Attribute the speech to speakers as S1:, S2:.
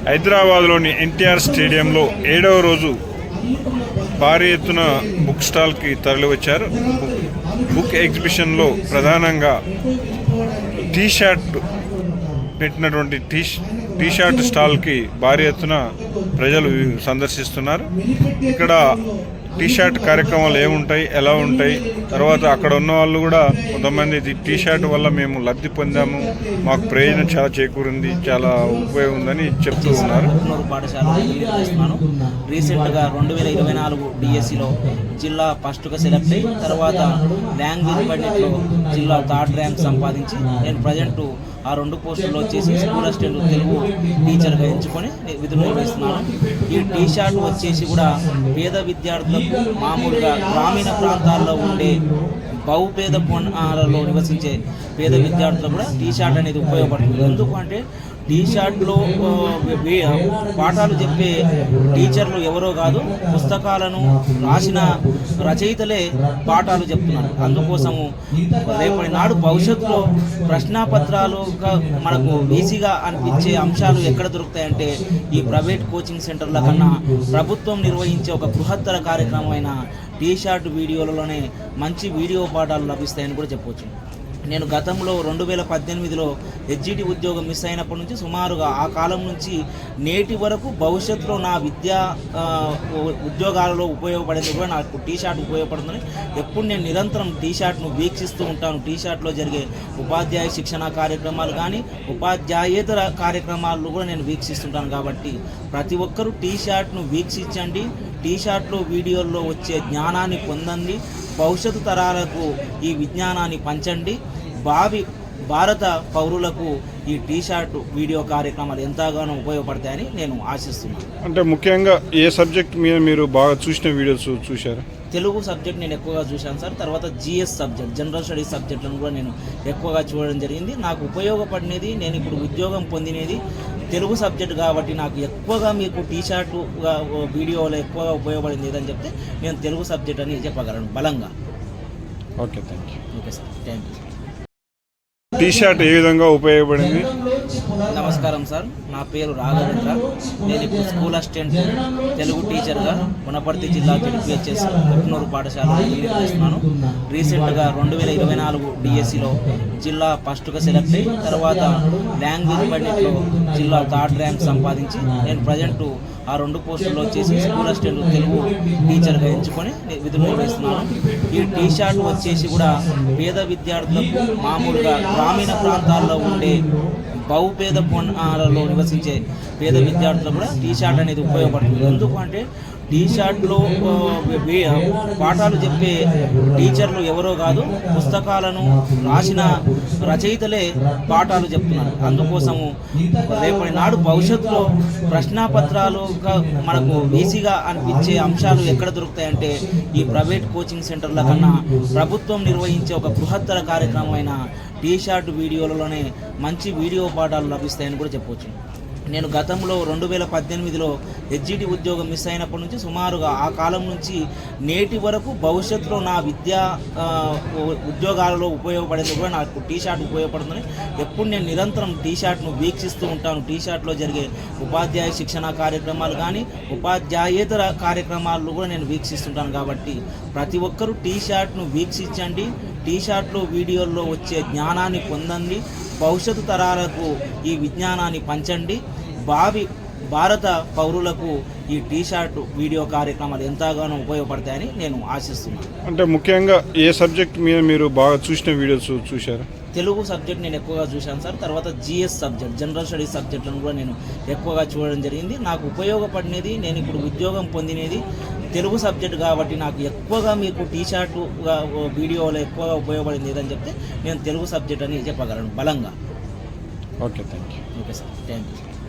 S1: హైదరాబాద్లోని ఎన్టీఆర్ స్టేడియంలో 7వ రోజు భారీ ఎత్తున బుక్ స్టాల్కి తరలివచ్చారు. బుక్ ఎగ్జిబిషన్లో ప్రధానంగా టీషర్ట్ పెట్టినటువంటి టీషర్ట్ స్టాల్కి భారీ ఎత్తున ప్రజలు సందర్శిస్తున్నారు. ఇక్కడ టీషర్ట్ కార్యక్రమాలు ఏముంటాయి, ఎలా ఉంటాయి, తర్వాత అక్కడ ఉన్న వాళ్ళు కూడా కొంతమంది టీషర్ట్ వల్ల మేము లబ్ధి పొందాము, మాకు ప్రయోజనం చాలా చేకూరింది, చాలా ఉపయోగం ఉందని చెప్తూ ఉన్నారు.
S2: రీసెంట్గా 2024 డిఎస్సిలో జిల్లా ఫస్ట్గా సెలెక్ట్ అయ్యి తర్వాత లాంగ్వేజ్ పండిట్లో జిల్లా 3rd ర్యాంక్ సంపాదించి నేను ప్రజెంట్ ఆ 2 పోస్టుల్లో వచ్చేసి స్కూల్ అసిస్టెంట్ తెలుగు టీచర్గా ఎంచుకొని విధులు నిర్వహిస్తున్నాను. ఈ టీషర్ట్ వచ్చేసి కూడా పేద విద్యార్థులకు మామూలుగా గ్రామీణ ప్రాంతాల్లో ఉండే బహుపేద కోణాలలో నివసించే పేద విద్యార్థులకు కూడా టీషర్ట్ అనేది ఉపయోగపడుతుంది. ఎందుకు అంటే టీషర్ట్లో పాఠాలు చెప్పే టీచర్లు ఎవరో కాదు, పుస్తకాలను రాసిన రచయితలే పాఠాలు చెప్తున్నారు. అందుకోసము రేపటి నాడు భవిష్యత్తులో ప్రశ్నాపత్రాలు మనకు ఈజీగా అనిపించే అంశాలు ఎక్కడ దొరుకుతాయంటే ఈ ప్రైవేట్ కోచింగ్ సెంటర్ల కన్నా ప్రభుత్వం నిర్వహించే ఒక బృహత్తర కార్యక్రమమైన టీషర్ట్ వీడియోలలోనే మంచి వీడియో పాఠాలు లభిస్తాయని కూడా చెప్పవచ్చు. నేను గతంలో 2018లో హెచ్జిటి ఉద్యోగం మిస్ అయినప్పటి నుంచి సుమారుగా ఆ కాలం నుంచి నేటి వరకు భవిష్యత్తులో నా విద్యా ఉద్యోగాలలో ఉపయోగపడేది కూడా నాకు టీషర్ట్ ఉపయోగపడుతుంది. ఎప్పుడు నేను నిరంతరం టీషర్ట్ను వీక్షిస్తూ ఉంటాను. టీషర్ట్లో జరిగే ఉపాధ్యాయ శిక్షణ కార్యక్రమాలు కానీ ఉపాధ్యాయేతర కార్యక్రమాలు కూడా నేను వీక్షిస్తుంటాను. కాబట్టి ప్రతి ఒక్కరూ టీషర్ట్ను వీక్షించండి, టీషర్ట్లో వీడియోల్లో వచ్చే జ్ఞానాన్ని పొందండి, భవిష్యత్తు తరాలకు ఈ విజ్ఞానాన్ని పంచండి. భారత పౌరులకు ఈ టీషర్ట్ వీడియో కార్యక్రమాలు ఎంతగానో ఉపయోగపడతాయని నేను ఆశిస్తున్నాను.
S1: అంటే ముఖ్యంగా ఏ సబ్జెక్ట్ మీద మీరు బాగా చూసిన వీడియోస్ చూశారు?
S2: తెలుగు సబ్జెక్ట్ నేను ఎక్కువగా చూశాను సార్. తర్వాత జిఎస్ సబ్జెక్ట్, జనరల్ స్టడీస్ సబ్జెక్టులను కూడా నేను ఎక్కువగా చూడడం జరిగింది. నాకు ఉపయోగపడినది, నేను ఇప్పుడు ఉద్యోగం పొందినది తెలుగు సబ్జెక్ట్ కాబట్టి నాకు ఎక్కువగా మీకు టీషర్ట్ వీడియోలో ఎక్కువగా ఉపయోగపడింది ఏదని చెప్తే నేను తెలుగు సబ్జెక్ట్ అని చెప్పగలను బలంగా.
S1: Okay, thank you.
S2: Okay sir, thank you.
S1: T-shirt ఏ విధంగా ఉపయోగపడింది?
S2: నమస్కారం సార్, నా పేరు రాఘవేంద్ర. నేను ఇప్పుడు స్కూల్ అసిస్టెంట్ తెలుగు టీచర్గా వనపర్తి జిల్లా జెడ్పీహెచ్ఎస్ కొట్నూరు పాఠశాలలో నిర్వహిస్తున్నాను. రీసెంట్గా 2024 డిఎస్సిలో జిల్లా ఫస్ట్గా సెలెక్ట్ అయ్యి తర్వాత లాంగ్వేజ్ పండిట్లో జిల్లా 3rd ర్యాంక్ సంపాదించి నేను ప్రజెంట్ ఆ 2 పోస్టుల్లో వచ్చేసి స్కూల్ అసిస్టెంట్ తెలుగు టీచర్గా ఎంచుకొని విధులు నిర్వహిస్తున్నాను. ఈ టీషర్ట్ వచ్చేసి కూడా పేద విద్యార్థులకు మామూలుగా గ్రామీణ ప్రాంతాల్లో ఉండే బహుపేద కోణాలలో నివసించే పేద విద్యార్థులకు కూడా టీషర్ట్ అనేది ఉపయోగపడుతుంది. ఎందుకు అంటే టీషర్ట్లో పాఠాలు చెప్పే టీచర్లు ఎవరో కాదు, పుస్తకాలను రాసిన రచయితలే పాఠాలు చెప్తున్నారు. అందుకోసము రేపటి నాడు భవిష్యత్తులో ప్రశ్నాపత్రాలు మనకు ఈజీగా అనిపించే అంశాలు ఎక్కడ దొరుకుతాయంటే ఈ ప్రైవేట్ కోచింగ్ సెంటర్ల కన్నా ప్రభుత్వం నిర్వహించే ఒక బృహత్తర కార్యక్రమమైన టీషర్ట్ వీడియోలలోనే మంచి వీడియో పాఠాలు లభిస్తాయని కూడా చెప్పవచ్చు. నేను గతంలో 2018లో హెచ్జిటి ఉద్యోగం మిస్ అయినప్పటి నుంచి సుమారుగా ఆ కాలం నుంచి నేటి వరకు భవిష్యత్తులో నా విద్యా ఉద్యోగాలలో ఉపయోగపడేది కూడా నాకు టీషర్ట్ ఉపయోగపడుతుంది. ఎప్పుడు నేను నిరంతరం టీషర్ట్ను వీక్షిస్తూ ఉంటాను. టీషర్ట్లో జరిగే ఉపాధ్యాయ శిక్షణ కార్యక్రమాలు కానీ ఉపాధ్యాయేతర కార్యక్రమాలు కూడా నేను వీక్షిస్తుంటాను. కాబట్టి ప్రతి ఒక్కరూ టీషర్ట్ను వీక్షించండి, టీషర్ట్లో వీడియోల్లో వచ్చే జ్ఞానాన్ని పొందండి, భవిష్యత్తు తరాలకు ఈ విజ్ఞానాన్ని పంచండి. భారత పౌరులకు ఈ టీషర్ట్ వీడియో కార్యక్రమాలు ఎంతగానో ఉపయోగపడతాయని నేను ఆశిస్తున్నాను.
S1: అంటే ముఖ్యంగా ఏ సబ్జెక్ట్ మీద మీరు బాగా చూసిన వీడియోస్ చూశారు?
S2: తెలుగు సబ్జెక్ట్ నేను ఎక్కువగా చూశాను సార్. తర్వాత జిఎస్ సబ్జెక్ట్, జనరల్ స్టడీస్ సబ్జెక్టులను కూడా నేను ఎక్కువగా చూడడం జరిగింది. నాకు ఉపయోగపడినది, నేను ఇప్పుడు ఉద్యోగం పొందినది తెలుగు సబ్జెక్ట్ కాబట్టి నాకు ఎక్కువగా మీకు టీషర్ట్ వీడియోలో ఎక్కువగా ఉపయోగపడింది ఏదని చెప్తే నేను తెలుగు సబ్జెక్ట్ అని చెప్పగలను బలంగా.
S1: Okay, thank you.
S2: Okay sir, thank you.